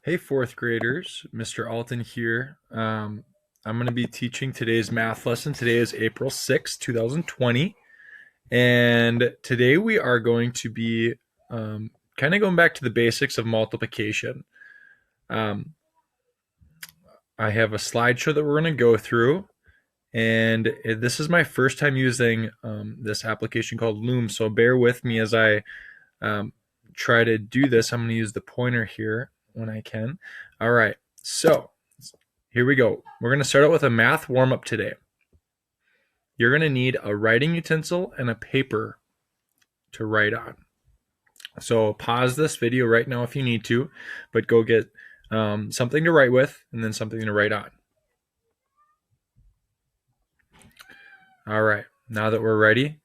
Hey, fourth graders, Mr. Alton here. I'm going to be teaching today's math lesson. Today is April 6th, 2020. And today we are going to be kind of going back to the basics of multiplication. Um, I have a slideshow that we're going to go through. And this is my first time using this application called Loom. So bear with me as I um, try to do this. I'm going to use the pointer here when I can. All right. So here we go. We're going to start out with a math warm-up today. You're going to need a writing utensil and a paper to write on. So pause this video right now if you need to, but go get something to write with and then something to write on. All right, now that we're ready,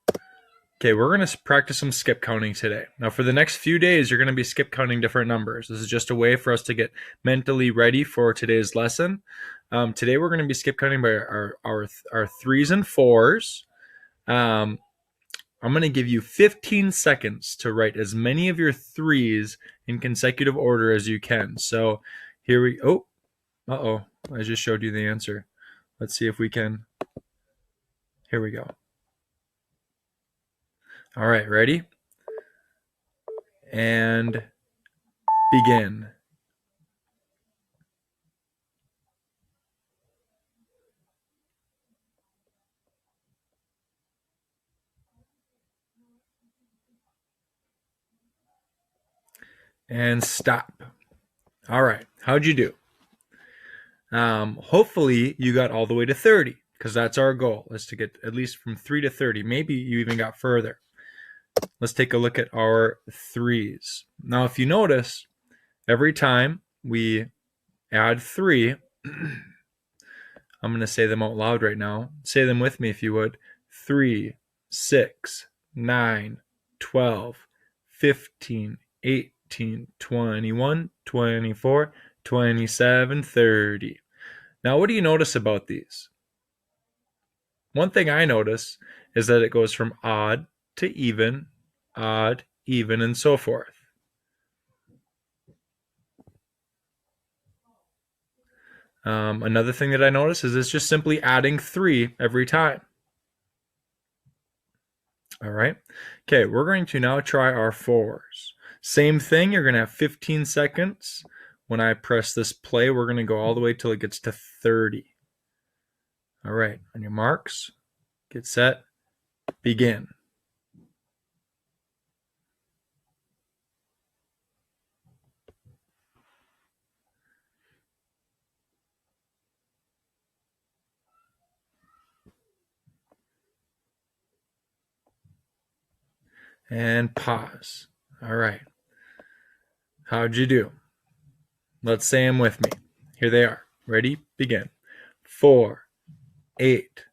okay, we're going to practice some skip counting today. Now for the next few days, you're going to be skip counting different numbers. This is just a way for us to get mentally ready for today's lesson. Today we're going to be skip counting by our threes and fours. I'm going to give you 15 seconds to write as many of your threes in consecutive order as you can. So here we go. I just showed you the answer. Let's see if we can. Here we go. All right, ready? And begin. And stop. All right, how'd you do? Hopefully you got all the way to 30, because that's our goal, is to get at least from 3 to 30. Maybe you even got further. Let's take a look at our threes. Now, if you notice, every time we add 3, I'm going to say them out loud right now. Say them with me if you would. 3, 6, 9, 12, 15, 18, 21, 24, 27, 30. Now, what do you notice about these? One thing I notice is that it goes from odd to even, and so forth. Another thing that I notice is it's just simply adding 3 every time. All right. Okay, we're going to now try our fours. Same thing, you're going to have 15 seconds. When I press this play, we're going to go all the way till it gets to 30. All right, on your marks, get set, begin. And pause. All right. How'd you do? Let's say them with me. Here they are. Ready? Begin. 4, 8,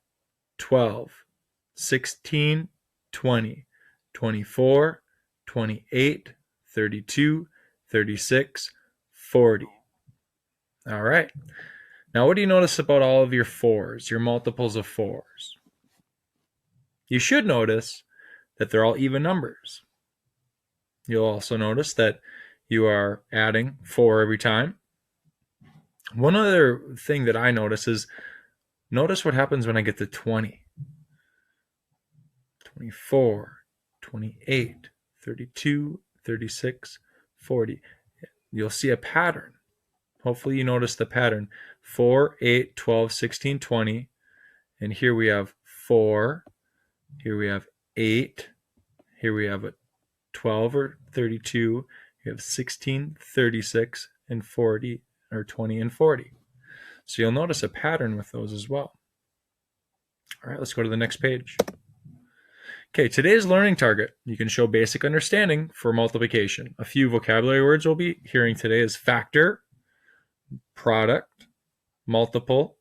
12, 16, 20, 24, 28, 32, 36, 40. All right. Now, what do you notice about all of your fours, your multiples of fours? You should notice that they're all even numbers. You'll also notice that you are adding 4 every time. One other thing that I notice is, notice what happens when I get to 20. 24, 28, 32, 36, 40. You'll see a pattern. Hopefully you notice the pattern. 4, 8, 12, 16, 20. And here we have 4. Here we have 8. Here we have a 12 or 32. You have 16, 36, and 40, or 20 and 40. So you'll notice a pattern with those as well. All right, let's go to the next page. Okay, today's learning target. You can show basic understanding for multiplication. A few vocabulary words we'll be hearing today is factor, product, multiple,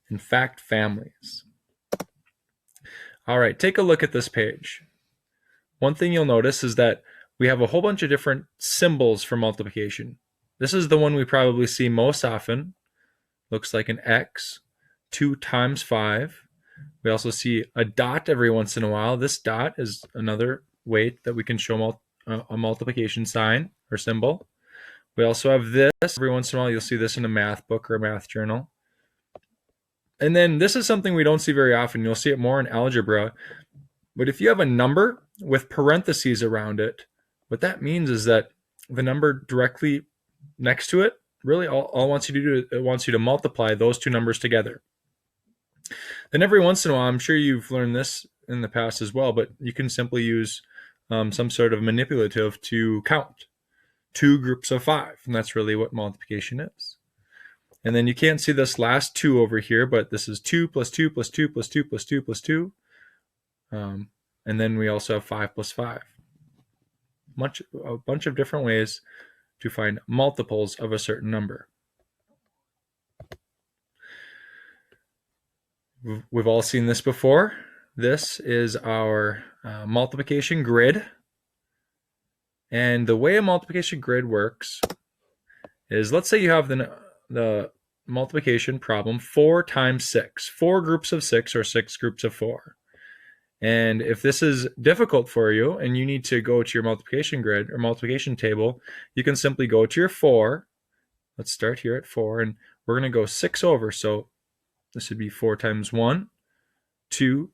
and fact families. All right, take a look at this page. One thing you'll notice is that we have a whole bunch of different symbols for multiplication. This is the one we probably see most often. Looks like an X, 2 times 5. We also see a dot every once in a while. This dot is another way that we can show a multiplication sign or symbol. We also have this. Every once in a while, you'll see this in a math book or a math journal. And then this is something we don't see very often. You'll see it more in algebra. But if you have a number with parentheses around it, what that means is that the number directly next to it, really all it wants you to do, it wants you to multiply those two numbers together. And every once in a while, I'm sure you've learned this in the past as well, but you can simply use some sort of manipulative to count two groups of 5. And that's really what multiplication is. And then you can't see this last 2 over here, but this is 2 plus 2 plus 2 plus 2 plus 2 plus 2. And then we also have 5 plus 5. A bunch of different ways to find multiples of a certain number. We've all seen this before. This is our multiplication grid. And the way a multiplication grid works is, let's say you have the multiplication problem 4 times 6, 4 groups of 6 or 6 groups of 4. And if this is difficult for you and you need to go to your multiplication grid or multiplication table, you can simply go to your 4. Let's start here at 4, and we're going to go 6 over. So this would be 4 times 1, 2,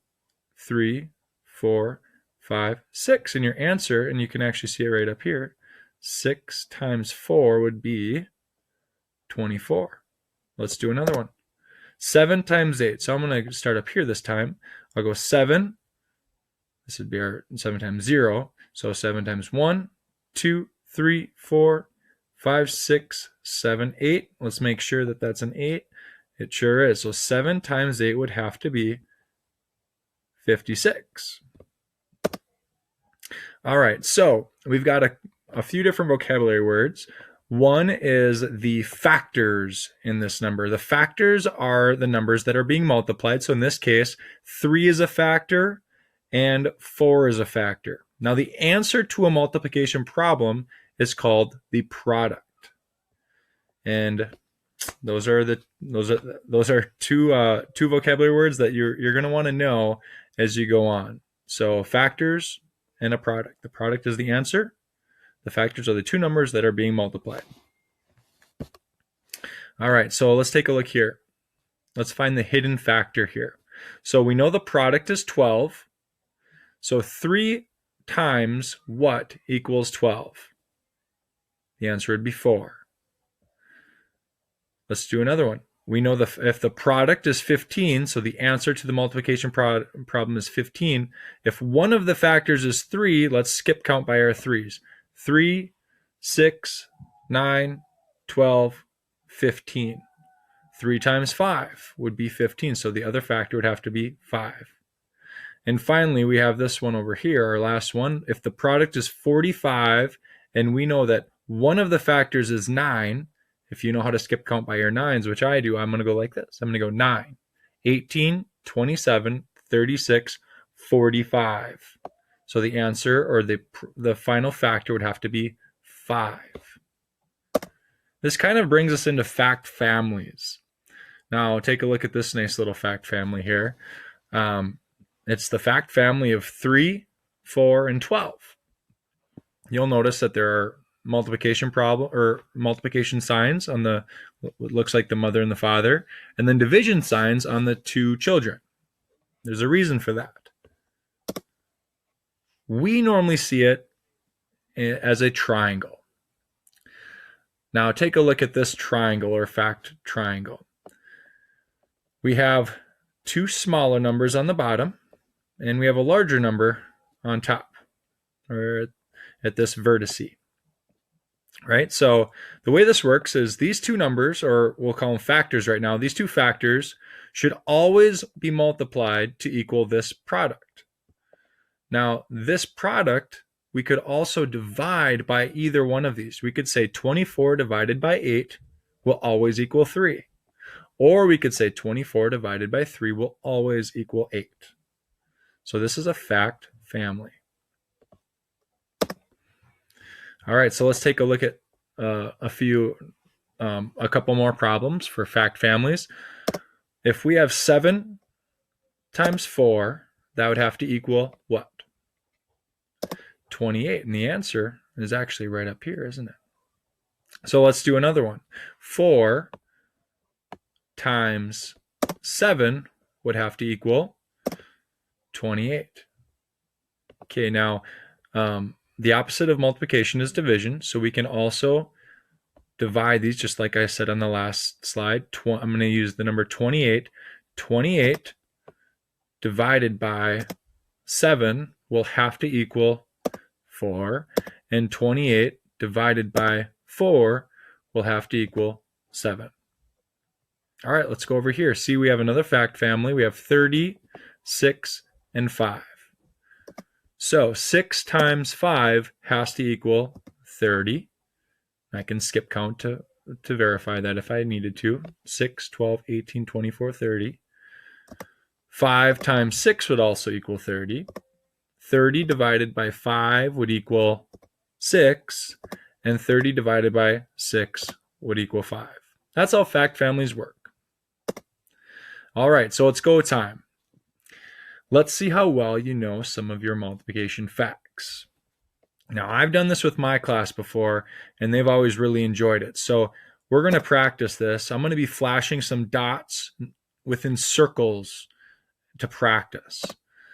3, 4, 5, 6. And your answer, and you can actually see it right up here, 6 times 4 would be 24. Let's do another one. 7 times 8. So I'm going to start up here this time. I'll go 7. This would be our 7 times 0. So 7 times 1, 2, 3, 4, 5, 6, 7, 8. Let's make sure that that's an 8. It sure is. So 7 times 8 would have to be 56. All right, so we've got a few different vocabulary words. One is the factors in this number. The factors are the numbers that are being multiplied. So in this case, 3 is a factor and 4 is a factor. Now the answer to a multiplication problem is called the product. And those are two vocabulary words that you're going to want to know as you go on. So factors and a product. The product is the answer. The factors are the two numbers that are being multiplied. All right, so let's take a look here. Let's find the hidden factor here. So we know the product is 12. So 3 times what equals 12? The answer would be 4. Let's do another one. We know if the product is 15, so the answer to the multiplication problem is 15. If one of the factors is 3, let's skip count by our 3's. 3, 6, 9, 12, 15. 3 times 5 would be 15, so the other factor would have to be 5. And finally, we have this one over here, our last one. If the product is 45, and we know that one of the factors is 9, if you know how to skip count by your 9's, which I do, I'm going to go like this. I'm going to go 9, 18, 27, 36, 45. So the answer, or the final factor, would have to be 5. This kind of brings us into fact families. Now, take a look at this nice little fact family here. It's the fact family of 3, 4, and 12. You'll notice that there are multiplication signs on what looks like the mother and the father, and then division signs on the two children. There's a reason for that. We normally see it as a triangle. Now take a look at this triangle, or fact triangle. We have 2 smaller numbers on the bottom, and we have a larger number on top, or at this vertice. Right? So the way this works is these two numbers, or we'll call them factors right now, these two factors should always be multiplied to equal this product. Now, this product, we could also divide by either one of these. We could say 24 divided by 8 will always equal 3. Or we could say 24 divided by 3 will always equal 8. So this is a fact family. All right, so let's take a look at a couple more problems for fact families. If we have 7 times 4, that would have to equal what? 28. And the answer is actually right up here, isn't it? So let's do another one. 4 times 7 would have to equal 28. Okay, now the opposite of multiplication is division, so we can also divide these just like I said on the last slide. I'm going to use the number 28. 28 divided by 7 will have to equal 4, and 28 divided by 4 will have to equal 7. All right, let's go over here. See, we have another fact family. We have 30, 6, and 5. So 6 times 5 has to equal 30. I can skip count to verify that if I needed to. 6, 12, 18, 24, 30. 5 times 6 would also equal 30. 30 divided by 5 would equal 6, and 30 divided by 6 would equal 5. That's how fact families work. All right, so it's go time. Let's see how well you know some of your multiplication facts. Now, I've done this with my class before, and they've always really enjoyed it. So we're going to practice this. I'm going to be flashing some dots within circles to practice.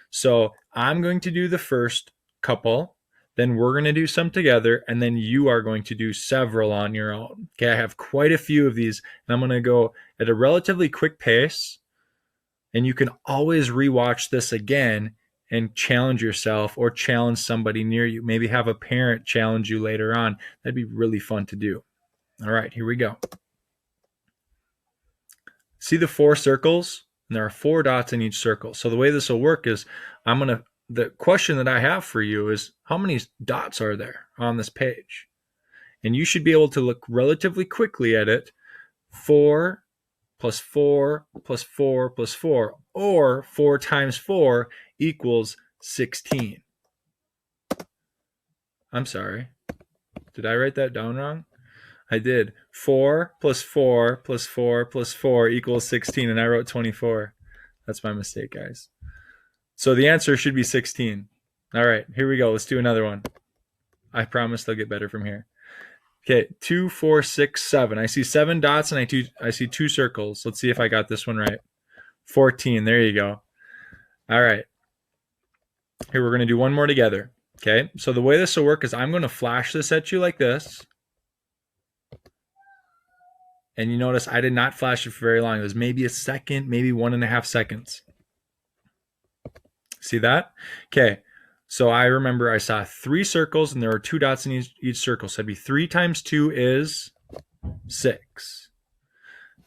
So I'm going to do the first couple, then we're going to do some together, and then you are going to do several on your own. Okay, I have quite a few of these, and I'm going to go at a relatively quick pace, and you can always rewatch this again and challenge yourself or challenge somebody near you. Maybe have a parent challenge you later on. That'd be really fun to do. All right, here we go. See the 4 circles? And there are 4 dots in each circle. So the way this will work is the question that I have for you is, how many dots are there on this page? And you should be able to look relatively quickly at it. 4 plus 4 plus 4 plus 4, or 4 times 4 equals 16. I'm sorry. Did I write that down wrong? I did. 4 plus 4 plus 4 plus 4 equals 16, and I wrote 24. That's my mistake, guys. So the answer should be 16. All right, here we go. Let's do another one. I promise they'll get better from here. Okay, 2, 4, 6, 7. I see 7 dots and I see 2 circles. Let's see if I got this one right. 14. There you go. All right. Here, we're going to do one more together. Okay, so the way this will work is I'm going to flash this at you like this. And you notice I did not flash it for very long. It was maybe a second, maybe 1.5 seconds. See that? Okay, so I remember I saw 3 circles and there were 2 dots in each circle. So that'd be 3 times 2 is 6.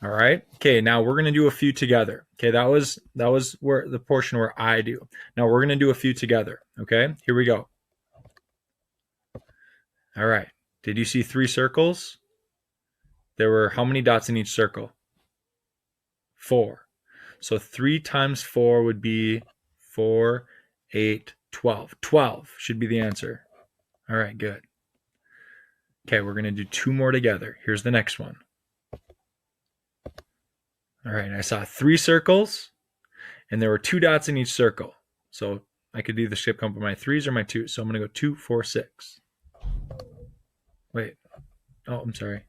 All right. Okay, now we're going to do a few together. Okay, that was where the portion where I do. Now we're going to do a few together. Okay, here we go. All right. Did you see 3 circles? There were how many dots in each circle? 4. So 3 times 4 would be 4, 8, 12. 12 should be the answer. All right, good. Okay, we're going to do 2 more together. Here's the next one. All right, I saw 3 circles, and there were 2 dots in each circle. So I could either skip count by my 3s or my 2s. So I'm going to go 2, 4, 6. Wait. Oh, I'm sorry.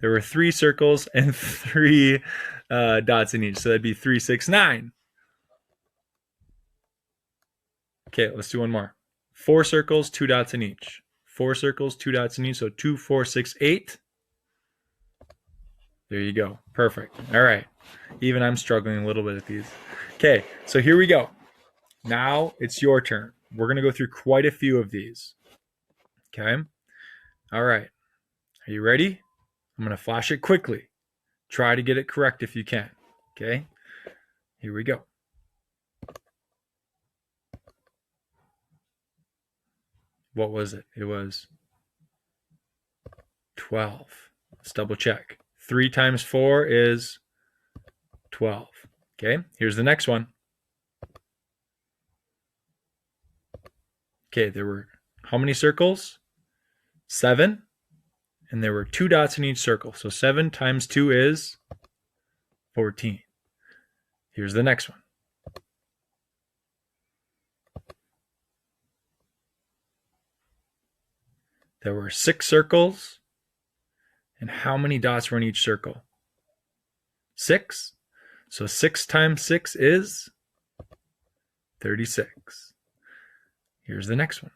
There were 3 circles and 3 dots in each. So that'd be 3, 6, 9. Okay, let's do one more. 4 circles, 2 dots in each. 4 circles, 2 dots in each. So 2, 4, 6, 8. There you go. Perfect. All right. Even I'm struggling a little bit at these. Okay, so here we go. Now it's your turn. We're going to go through quite a few of these. Okay? All right. Are you ready? I'm going to flash it quickly. Try to get it correct if you can. Okay? Here we go. What was it? It was 12. Let's double check. 3 times 4 is 12. Okay? Here's the next one. Okay, there were how many circles? 7. And there were 2 dots in each circle. So 7 times 2 is 14. Here's the next one. There were 6 circles And how many dots were in each circle? 6. So 6 times 6 is 36. Here's the next one.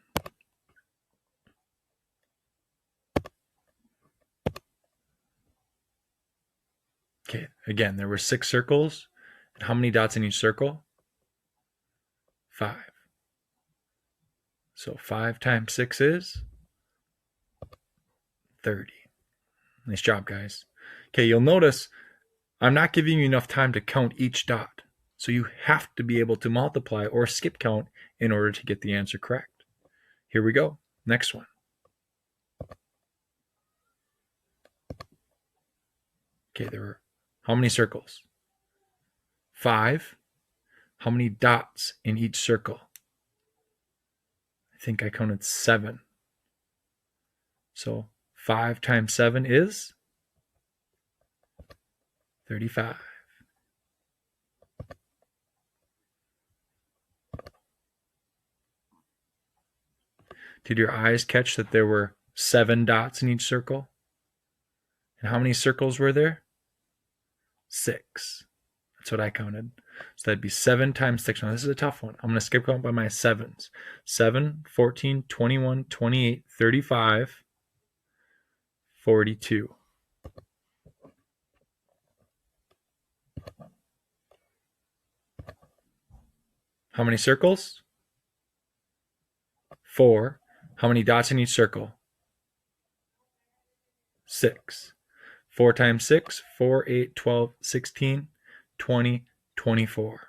Okay, again, there were 6 circles. And how many dots in each circle? 5. So 5 times 6 is 30. Nice job, guys. Okay, you'll notice I'm not giving you enough time to count each dot. So you have to be able to multiply or skip count in order to get the answer correct. Here we go. Next one. Okay, there were how many circles? 5. How many dots in each circle? I think I counted 7. So 5 times 7 is 35. Did your eyes catch that there were 7 dots in each circle? And how many circles were there? 6. That's what I counted. So that'd be 7 times 6. Now this is a tough one. I'm going to skip count by my 7s. 7, 14, 21, 28, 35, 42. How many circles? 4. How many dots in each circle? 6. 4 times 6, 4, 8, 12, 16, 20, 24.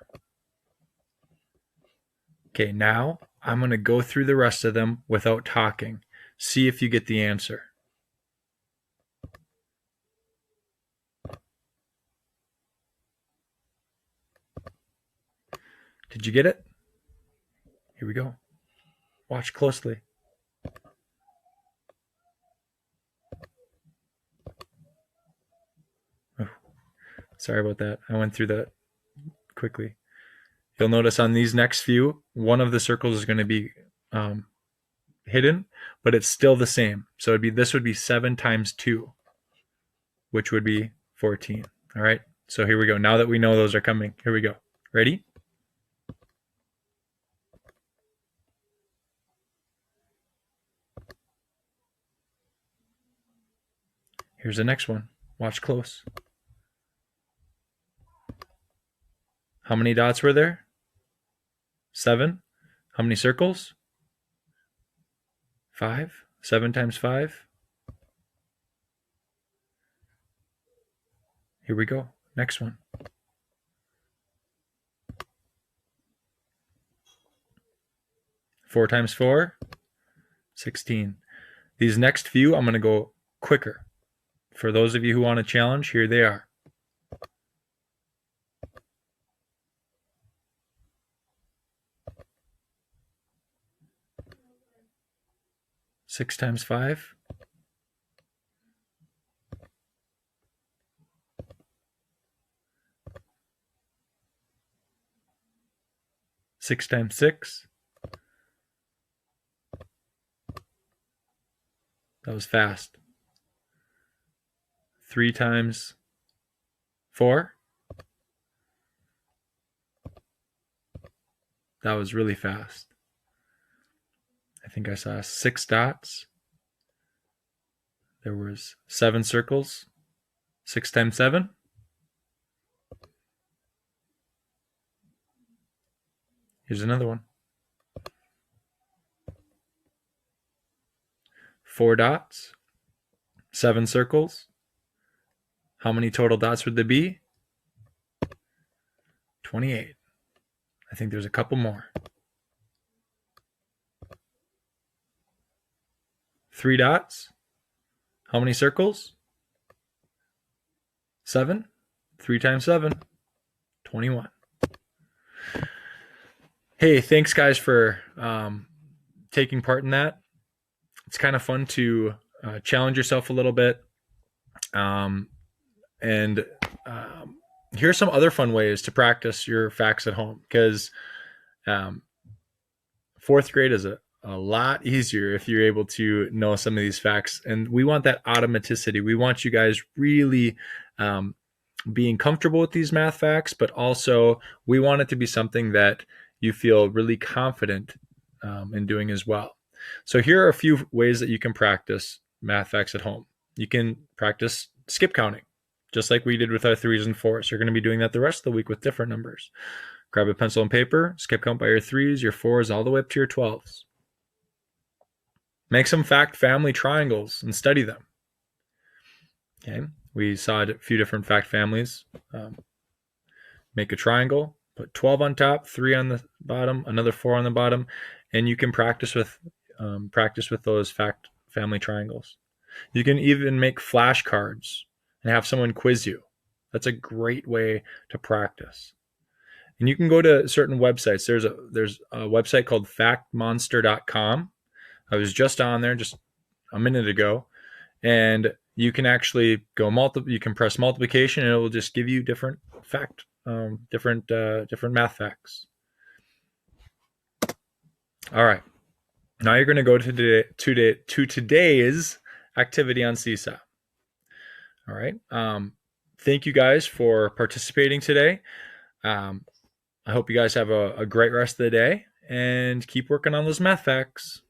Okay, now I'm going to go through the rest of them without talking. See if you get the answer. Did you get it? Here we go. Watch closely. Oh, sorry about that. I went through that quickly. You'll notice on these next few, one of the circles is going to be hidden, but it's still the same. So this would be 7 times 2, which would be 14. All right. So here we go. Now that we know those are coming, here we go. Ready? Here's the next one. Watch close. How many dots were there? 7. How many circles? 5. 7 times 5. Here we go. Next one. Four times 4, 16. These next few, I'm going to go quicker. For those of you who want a challenge, here they are. Six times 5. 6 times 6. That was fast. 3 times 4. That was really fast. I think I saw 6 dots. There was 7 circles. 6 times 7. Here's another one. 4 dots. 7 circles. How many total dots would there be? 28. I think there's a couple more. 3 dots. How many circles? 7. 3 times 7. 21. Hey, thanks guys for taking part in that. It's kind of fun to challenge yourself a little bit. Here's some other fun ways to practice your facts at home, because 4th grade is a a lot easier if you're able to know some of these facts. And we want that automaticity. We want you guys really being comfortable with these math facts, but also we want it to be something that you feel really confident in doing as well. So here are a few ways that you can practice math facts at home. You can practice skip counting, just like we did with our 3s and 4s. You're going to be doing that the rest of the week with different numbers. Grab a pencil and paper, skip count by your 3s, your 4s, all the way up to your 12s. Make some fact family triangles and study them. Okay, we saw a few different fact families. Make a triangle, put 12 on top, 3 on the bottom, another 4 on the bottom, and you can practice with those fact family triangles. You can even make flashcards and have someone quiz you. That's a great way to practice. And you can go to certain websites. There's a website called factmonster.com. I was just on there just a minute ago, and you can actually go you can press multiplication and it will just give you different math facts. All right. Now you're going to go to today's activity on Seesaw. All right. Thank you guys for participating today. I hope you guys have a great rest of the day and keep working on those math facts.